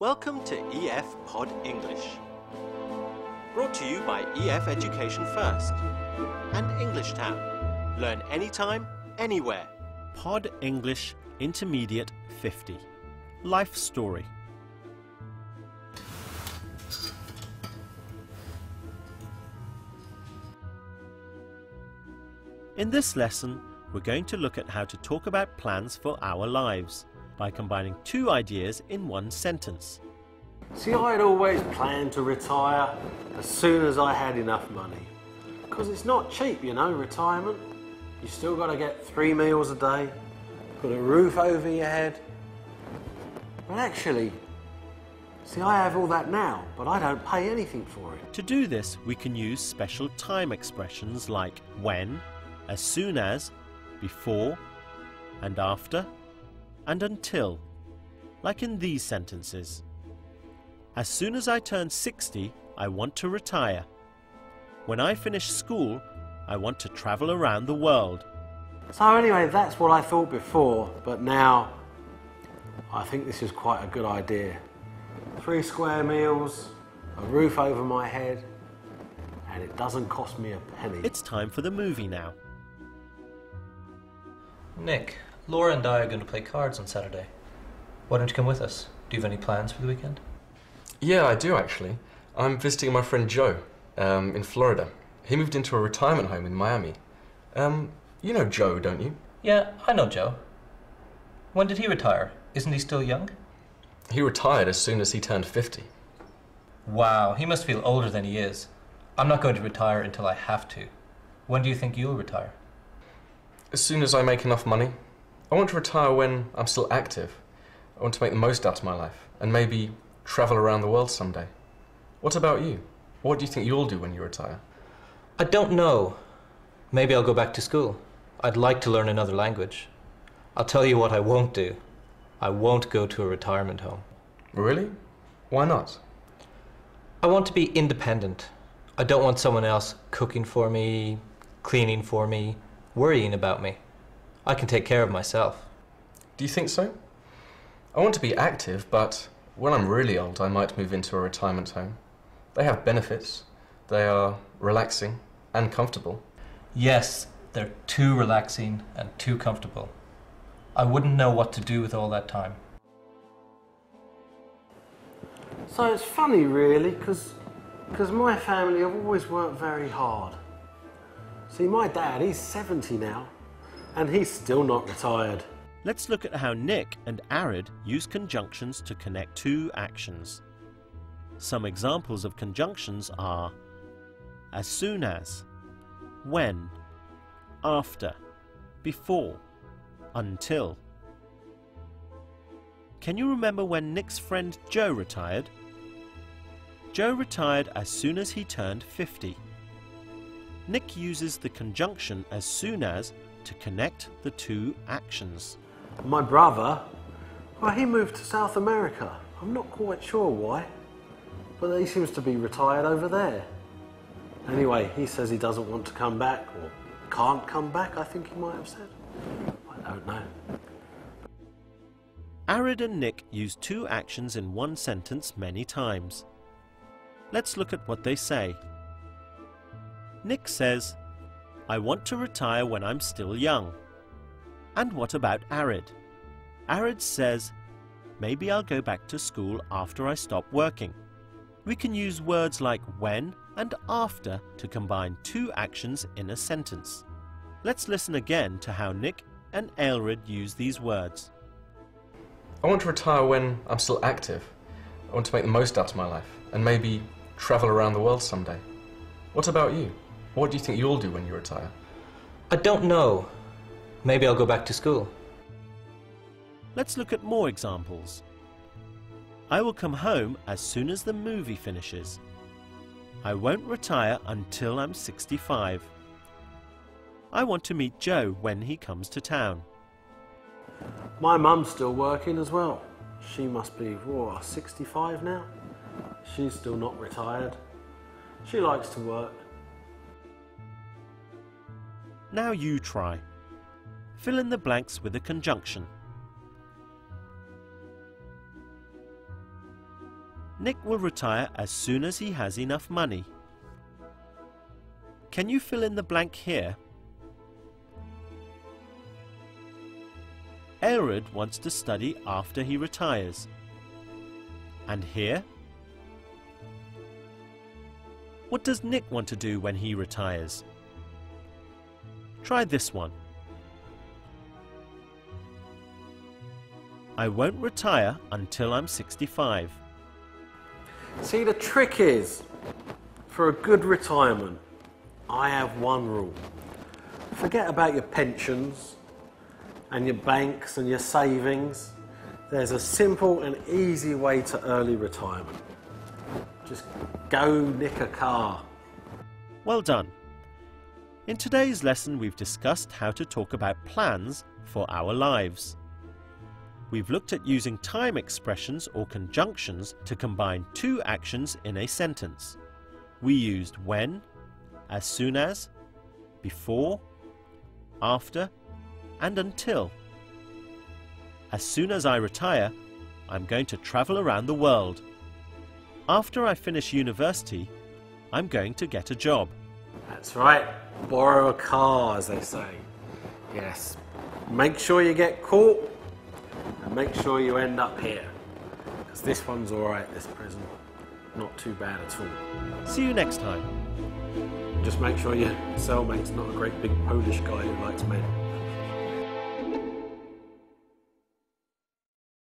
Welcome to EF Pod English. Brought to you by EF Education First and English Town. Learn anytime, anywhere. Pod English Intermediate 50. Life Story. In this lesson, we're going to look at how to talk about plans for our lives by combining two ideas in one sentence. See, I'd always planned to retire as soon as I had enough money. Because it's not cheap, you know, retirement. You still got to get 3 meals a day, put a roof over your head. But actually, see, I have all that now, but I don't pay anything for it. To do this, we can use special time expressions like when, as soon as, before, and after, and until, like in these sentences. As soon as I turn 60, I want to retire. When I finish school, I want to travel around the world. So anyway, that's what I thought before, but now I think this is quite a good idea. 3 square meals, a roof over my head, and it doesn't cost me a penny. It's time for the movie now. Nick, Laura and I are going to play cards on Saturday. Why don't you come with us? Do you have any plans for the weekend? Yeah, I do actually. I'm visiting my friend Joe in Florida. He moved into a retirement home in Miami. You know Joe, don't you? Yeah, I know Joe. When did he retire? Isn't he still young? He retired as soon as he turned 50. Wow, he must feel older than he is. I'm not going to retire until I have to. When do you think you'll retire? As soon as I make enough money. I want to retire when I'm still active. I want to make the most out of my life and maybe travel around the world someday. What about you? What do you think you'll do when you retire? I don't know. Maybe I'll go back to school. I'd like to learn another language. I'll tell you what I won't do. I won't go to a retirement home. Really? Why not? I want to be independent. I don't want someone else cooking for me, cleaning for me, worrying about me. I can take care of myself. Do you think so? I want to be active, but when I'm really old, I might move into a retirement home. They have benefits. They are relaxing and comfortable. Yes, they're too relaxing and too comfortable. I wouldn't know what to do with all that time. So it's funny really, because my family have always worked very hard. See, my dad, he's 70 now, and he's still not retired. Let's look at how Nick and Arid use conjunctions to connect two actions. Some examples of conjunctions are as soon as, when, after, before, until. Can you remember when Nick's friend Joe retired? Joe retired as soon as he turned 50. Nick uses the conjunction as soon as to connect the two actions. My brother, well, he moved to South America. I'm not quite sure why, but he seems to be retired over there. Anyway, he says he doesn't want to come back, or can't come back, I think he might have said. I don't know. Arid and Nick use two actions in one sentence many times. Let's look at what they say. Nick says, I want to retire when I'm still young. And what about Arid? Arid says, maybe I'll go back to school after I stop working. We can use words like when and after to combine two actions in a sentence. Let's listen again to how Nick and Aelred use these words. I want to retire when I'm still active. I want to make the most out of my life and maybe travel around the world someday. What about you? What do you think you'll do when you retire? I don't know. Maybe I'll go back to school. Let's look at more examples. I will come home as soon as the movie finishes. I won't retire until I'm 65. I want to meet Joe when he comes to town. My mum's still working as well. She must be, 65 now? She's still not retired. She likes to work. Now you try. Fill in the blanks with a conjunction. Nick will retire as soon as he has enough money. Can you fill in the blank here? Aelred wants to study after he retires. And here? What does Nick want to do when he retires? Try this one. I won't retire until I'm 65. See, the trick is, for a good retirement, I have one rule. Forget about your pensions and your banks and your savings. There's a simple and easy way to early retirement. Just go nick a car. Well done. In today's lesson, we've discussed how to talk about plans for our lives. We've looked at using time expressions or conjunctions to combine two actions in a sentence. We used when, as soon as, before, after, and until. As soon as I retire, I'm going to travel around the world. After I finish university, I'm going to get a job. That's right, borrow a car, as they say. Yes, make sure you get caught and make sure you end up here. Because this one's alright, this prison. Not too bad at all. See you next time. Just make sure your cellmate's not a great big Polish guy who likes men.